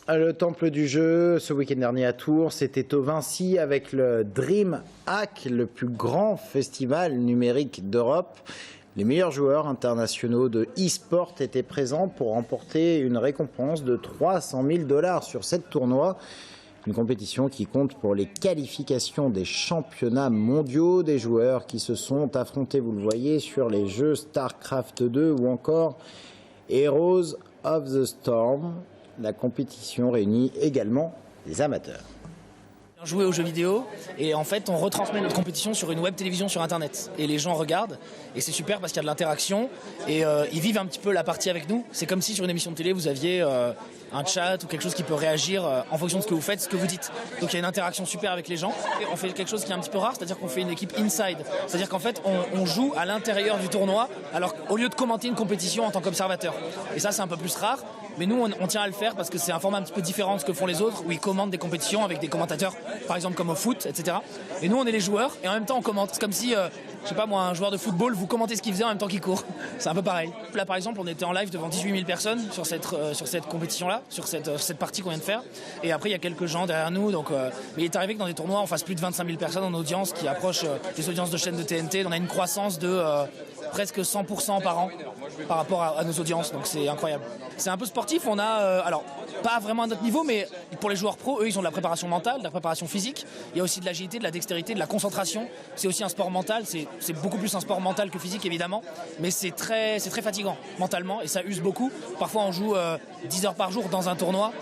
Le temple du jeu, ce week-end dernier à Tours, c'était au Vinci avec le Dream Hack, le plus grand festival numérique d'Europe. Les meilleurs joueurs internationaux de e-sport étaient présents pour remporter une récompense de 300 000 $ sur 7 tournois. Une compétition qui compte pour les qualifications des championnats mondiaux, des joueurs qui se sont affrontés, vous le voyez, sur les jeux StarCraft 2 ou encore Heroes of the Storm. La compétition réunit également les amateurs. Jouer aux jeux vidéo et en fait on retransmet notre compétition sur une web télévision sur internet et les gens regardent et c'est super parce qu'il y a de l'interaction et ils vivent un petit peu la partie avec nous. C'est comme si sur une émission de télé vous aviez un chat ou quelque chose qui peut réagir en fonction de ce que vous faites, ce que vous dites. Donc il y a une interaction super avec les gens. Et on fait quelque chose qui est un petit peu rare, c'est-à-dire qu'on fait une équipe inside. C'est-à-dire qu'en fait on joue à l'intérieur du tournoi alors au lieu de commenter une compétition en tant qu'observateur. Et ça c'est un peu plus rare. Mais nous, on tient à le faire parce que c'est un format un petit peu différent de ce que font les autres, où ils commentent des compétitions avec des commentateurs, par exemple comme au foot, etc. Et nous, on est les joueurs et en même temps, on commente. C'est comme si, je sais pas moi, un joueur de football, vous commentez ce qu'il faisait en même temps qu'il court. C'est un peu pareil. Là, par exemple, on était en live devant 18 000 personnes sur cette compétition-là, sur cette partie qu'on vient de faire. Et après, il y a quelques gens derrière nous. Donc, mais il est arrivé que dans des tournois, on fasse plus de 25 000 personnes en audience, qui approchent des audiences de chaînes de TNT. On a une croissance de presque 100% par an par rapport à nos audiences, donc c'est incroyable. C'est un peu sportif, on a, alors pas vraiment à notre niveau, mais pour les joueurs pros, eux ils ont de la préparation mentale, de la préparation physique, il y a aussi de l'agilité, de la dextérité, de la concentration, c'est aussi un sport mental, c'est beaucoup plus un sport mental que physique évidemment, mais c'est très fatigant mentalement et ça use beaucoup. Parfois on joue 10 heures par jour dans un tournoi,